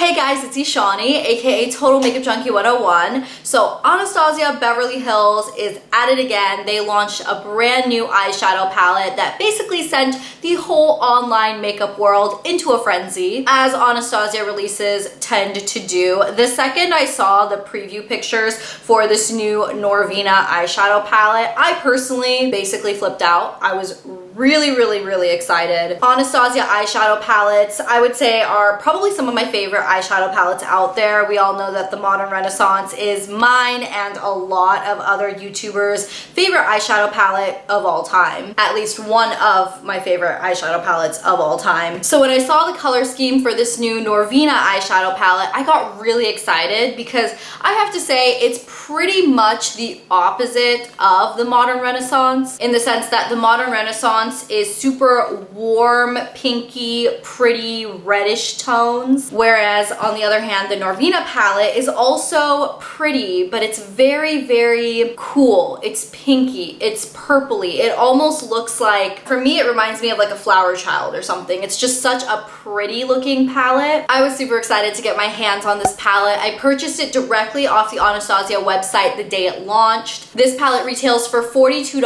Hey guys, it's Eshani, aka Total Makeup Junkie 101. So Anastasia Beverly Hills is at it again. They launched a brand new eyeshadow palette that basically sent the whole online makeup world into a frenzy, as Anastasia releases tend to do. The second I saw the preview pictures for this new Norvina eyeshadow palette, I personally basically flipped out. I was really excited. Anastasia eyeshadow palettes, I would say, are probably some of my favorite eyeshadow palettes out there. We all know that the Modern Renaissance is mine and a lot of other YouTubers' favorite eyeshadow palette of all time. At least one of my favorite eyeshadow palettes of all time. So when I saw the color scheme for this new Norvina eyeshadow palette, I got really excited because I have to say it's pretty much the opposite of the Modern Renaissance, in the sense that the Modern Renaissance is super warm, pinky, pretty, reddish tones, whereas on the other hand, the Norvina palette is also pretty, but it's very cool. It's pinky, it's purpley. It almost looks like, for me, it reminds me of like a flower child or something. It's just such a pretty looking palette. I was super excited to get my hands on this palette. I purchased it directly off the Anastasia website the day it launched. This palette retails for $42.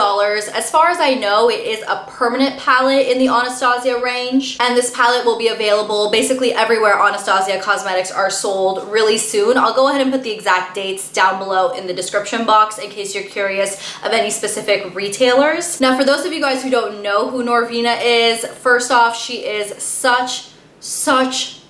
As far as I know, it is a permanent palette in the Anastasia range, and this palette will be available basically everywhere Anastasia cosmetics are sold really soon. I'll go ahead and put the exact dates down below in the description box in case you're curious of any specific retailers. Now, for those of you guys who don't know who Norvina is, first off, she is such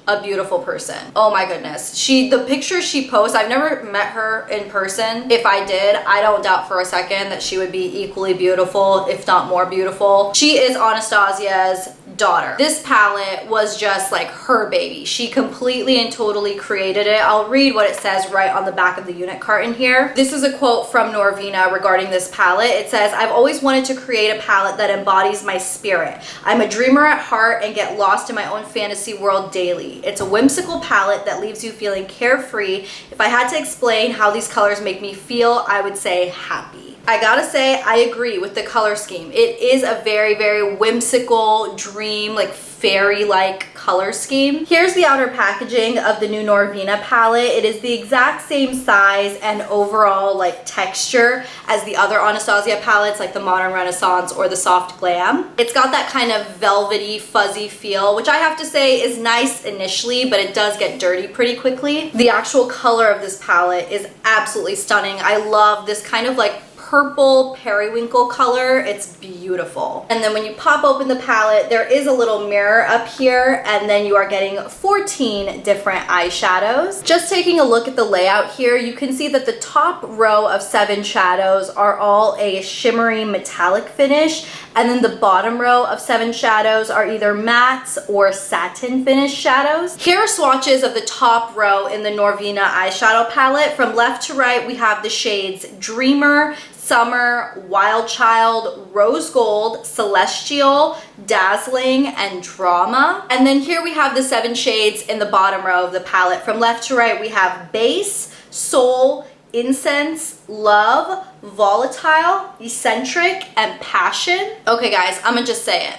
a beautiful person. Oh my goodness. The pictures she posts, I've never met her in person. If I did, I don't doubt for a second that she would be equally beautiful, if not more beautiful. She is Anastasia's daughter. This palette was just like her baby. She completely and totally created it. I'll read what it says right on the back of the unit carton here. This is a quote from Norvina regarding this palette. It says, "I've always wanted to create a palette that embodies my spirit. I'm a dreamer at heart and get lost in my own fantasy world daily. It's a whimsical palette that leaves you feeling carefree. If I had to explain how these colors make me feel, I would say happy." I gotta say, I agree with the color scheme. It is a very whimsical, dream, like fairy-like color scheme. Here's the outer packaging of the new Norvina palette. It is the exact same size and overall like texture as the other Anastasia palettes, like the Modern Renaissance or the Soft Glam. It's got that kind of velvety, fuzzy feel, which I have to say is nice initially, but it does get dirty pretty quickly. The actual color of this palette is absolutely stunning. I love this kind of like purple periwinkle color. It's beautiful. And then when you pop open the palette, there is a little mirror up here, and then you are getting 14 different eyeshadows. Just taking a look at the layout here, you can see that the top row of 7 shadows are all a shimmery metallic finish, and then the bottom row of 7 shadows are either mattes or satin finish shadows. Here are swatches of the top row in the Norvina eyeshadow palette. From left to right, we have the shades Dreamer, Summer, Wild Child, Rose Gold, Celestial, Dazzling, and Drama. And then here we have the 7 shades in the bottom row of the palette. From left to right, we have Base, Soul, Incense, Love, Volatile, Eccentric, and Passion. Okay guys, I'm gonna just say it.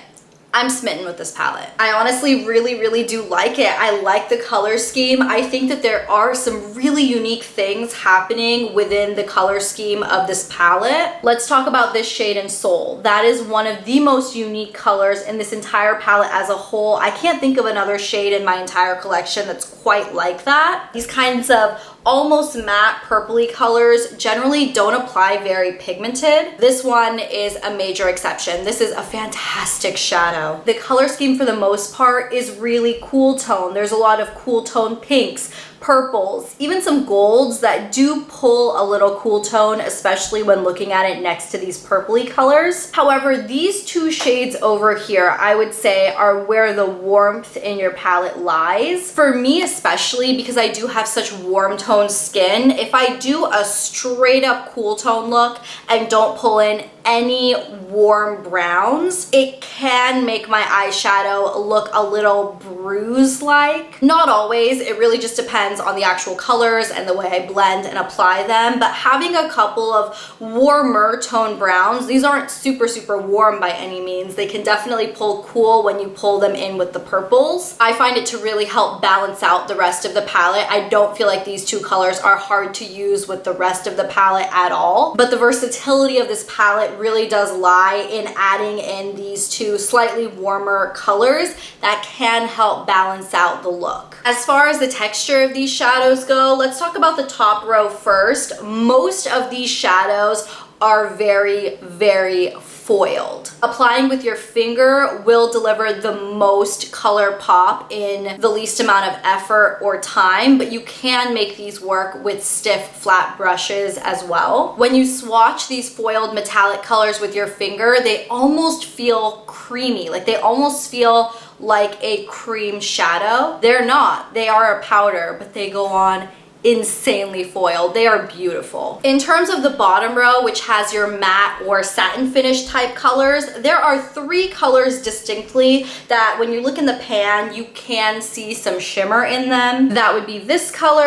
I'm smitten with this palette. I honestly really do like it. I like the color scheme. I think that there are some really unique things happening within the color scheme of this palette. Let's talk about this shade in Soul. That is one of the most unique colors in this entire palette as a whole. I can't think of another shade in my entire collection that's quite like that. These kinds of almost matte purpley colors generally don't apply very pigmented. This one is a major exception. This is a fantastic shadow. The color scheme for the most part is really cool tone. There's a lot of cool tone pinks, purples, even some golds that do pull a little cool tone, especially when looking at it next to these purpley colors. However, these 2 shades over here, I would say, are where the warmth in your palette lies. For me especially, because I do have such warm tone skin, if I do a straight up cool tone look and don't pull in any warm browns, it can make my eyeshadow look a little bruise-like. Not always, it really just depends on the actual colors and the way I blend and apply them, but having a couple of warmer tone browns, these aren't super warm by any means. They can definitely pull cool when you pull them in with the purples. I find it to really help balance out the rest of the palette. I don't feel like these two colors are hard to use with the rest of the palette at all, but the versatility of this palette really does lie in adding in these two slightly warmer colors that can help balance out the look. As far as the texture of these shadows go, let's talk about the top row first. Most of these shadows are very foiled. Applying with your finger will deliver the most color pop in the least amount of effort or time, but you can make these work with stiff, flat brushes as well. When you swatch these foiled metallic colors with your finger, they almost feel creamy, like they almost feel like a cream shadow. They're not. They are a powder, but they go on insanely foiled. They are beautiful. In terms of the bottom row, which has your matte or satin finish type colors, there are three colors distinctly that when you look in the pan, you can see some shimmer in them. That would be this color,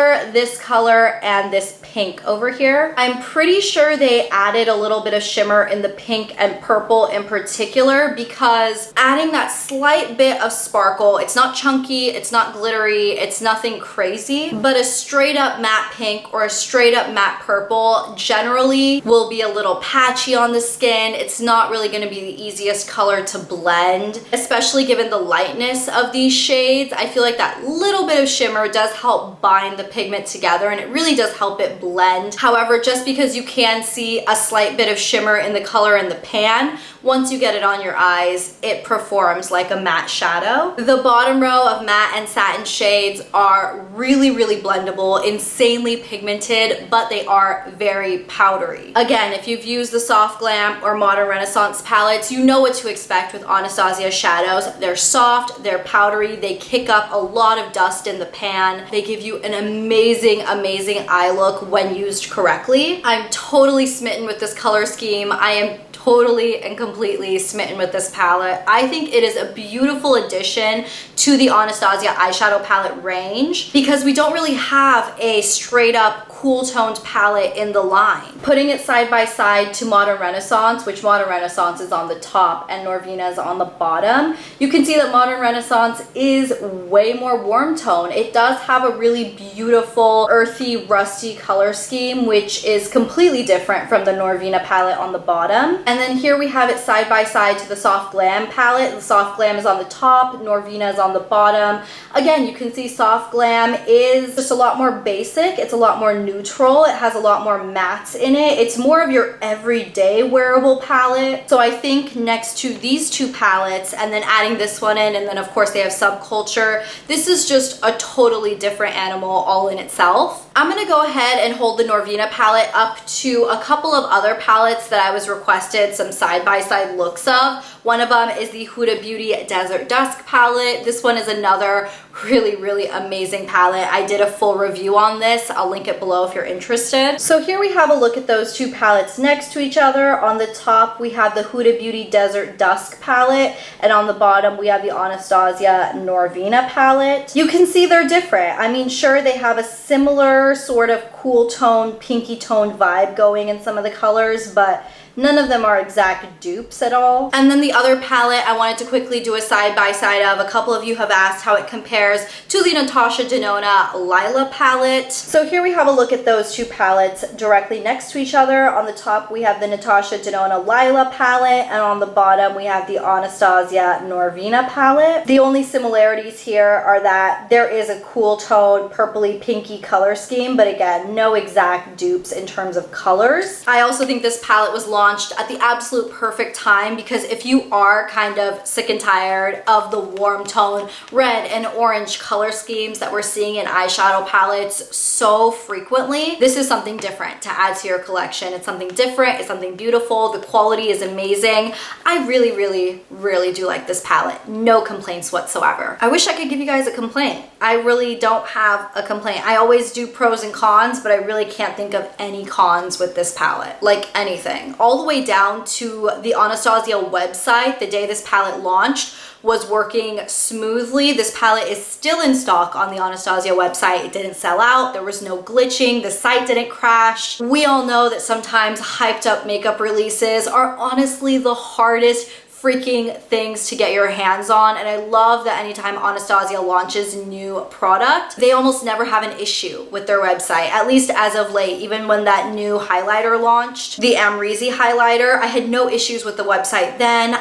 and this pink over here. I'm pretty sure they added a little bit of shimmer in the pink and purple in particular, because adding that slight bit of sparkle, it's not chunky, it's not glittery, it's nothing crazy, but a straight up matte pink or a straight up matte purple generally will be a little patchy on the skin. It's not really going to be the easiest color to blend, especially given the lightness of these shades. I feel like that little bit of shimmer does help bind the pigment together, and it really does help it blend. However, just because you can see a slight bit of shimmer in the color in the pan, once you get it on your eyes, it performs like a matte shadow. The bottom row of matte and satin shades are really blendable, insanely pigmented, but they are very powdery. Again, if you've used the Soft Glam or Modern Renaissance palettes, you know what to expect with Anastasia shadows. They're soft, they're powdery, they kick up a lot of dust in the pan. They give you an amazing eye look when used correctly. I'm totally smitten with this color scheme. I am totally and completely smitten with this palette. I think it is a beautiful addition to the Anastasia eyeshadow palette range because we don't really have a straight up cool toned palette in the line. Putting it side by side to Modern Renaissance, which Modern Renaissance is on the top and Norvina is on the bottom, you can see that Modern Renaissance is way more warm tone. It does have a really beautiful earthy rusty color scheme, which is completely different from the Norvina palette on the bottom. And then here we have it side by side to the Soft Glam palette. The Soft Glam is on the top, Norvina is on the bottom. Again, you can see Soft Glam is just a lot more basic. It's a lot more neutral. It has a lot more mattes in it. It's more of your everyday wearable palette. So I think next to these two palettes and then adding this one in, and then of course they have Subculture, this is just a totally different animal all in itself. I'm gonna go ahead and hold the Norvina palette up to a couple of other palettes that I was requested some side-by-side looks of. One of them is the Huda Beauty Desert Dusk palette. This one is another really amazing palette. I did a full review on this. I'll link it below if you're interested. So here we have a look at those two palettes next to each other. On the top we have the Huda Beauty Desert Dusk palette, and on the bottom we have the Anastasia Norvina palette. You can see they're different. I mean, sure, they have a similar sort of cool tone, pinky tone vibe going in some of the colors, but none of them are exact dupes at all. And then the other palette I wanted to quickly do a side-by-side of. A couple of you have asked how it compares to the Natasha Denona Lila palette. So here we have a look at those two palettes directly next to each other. On the top we have the Natasha Denona Lila palette, and on the bottom we have the Anastasia Norvina palette. The only similarities here are that there is a cool tone, purpley pinky color scheme, but again, no exact dupes in terms of colors. I also think this palette was launched at the absolute perfect time, because if you are kind of sick and tired of the warm tone red and orange color schemes that we're seeing in eyeshadow palettes so frequently, this is something different to add to your collection. It's something different, it's something beautiful, the quality is amazing. I really do like this palette. No complaints whatsoever. I wish I could give you guys a complaint. I really don't have a complaint. I always do pros and cons, but I really can't think of any cons with this palette. Like anything. All all the way down to the Anastasia website the day this palette launched was working smoothly. This palette is still in stock on the Anastasia website. It didn't sell out. There was no glitching. The site didn't crash. We all know that sometimes hyped up makeup releases are honestly the hardest freaking things to get your hands on, and I love that anytime Anastasia launches new product, they almost never have an issue with their website, at least as of late. Even when that new highlighter launched, the Amrezy highlighter, I had no issues with the website then.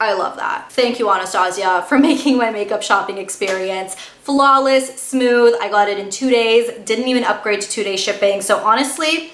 I love that. Thank you, Anastasia, for making my makeup shopping experience flawless, smooth. I got it in 2 days, didn't even upgrade to 2-day shipping. So honestly,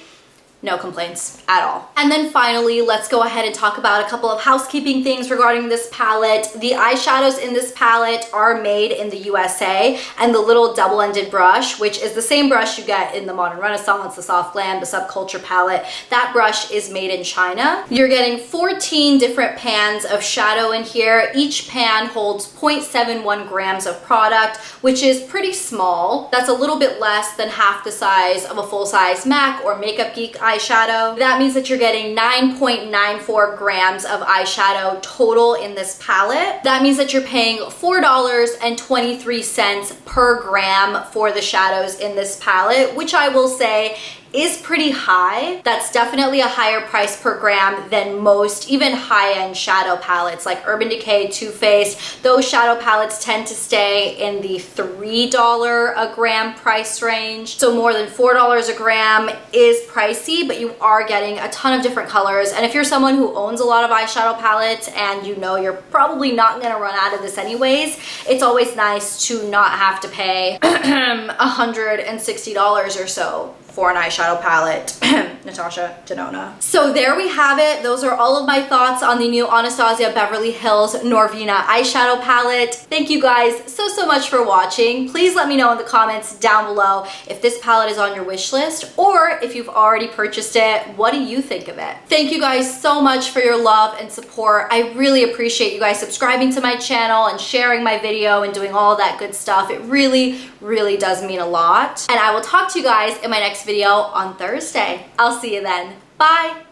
no complaints at all. And then finally, let's go ahead and talk about a couple of housekeeping things regarding this palette. The eyeshadows in this palette are made in the USA, and the little double-ended brush, which is the same brush you get in the Modern Renaissance, the Soft Glam, the Subculture palette, that brush is made in China. You're getting 14 different pans of shadow in here. Each pan holds 0.71 grams of product, which is pretty small. That's a little bit less than half the size of a full-size MAC or Makeup Geek eyeshadow. That means that you're getting 9.94 grams of eyeshadow total in this palette. That means that you're paying $4.23 per gram for the shadows in this palette, which I will say is pretty high. That's definitely a higher price per gram than most even high-end shadow palettes like Urban Decay, Too Faced. Those shadow palettes tend to stay in the $3 a gram price range. So more than $4 a gram is pricey, but you are getting a ton of different colors. And if you're someone who owns a lot of eyeshadow palettes and you know you're probably not gonna run out of this anyways, it's always nice to not have to pay $160 or so for an eyeshadow palette. Natasha Denona. So there we have it. Those are all of my thoughts on the new Anastasia Beverly Hills Norvina eyeshadow palette. Thank you guys so much for watching. Please let me know in the comments down below if this palette is on your wish list, or if you've already purchased it, what do you think of it? Thank you guys so much for your love and support. I really appreciate you guys subscribing to my channel and sharing my video and doing all that good stuff. It really does mean a lot. And I will talk to you guys in my next video on Thursday. I'll see you then. Bye.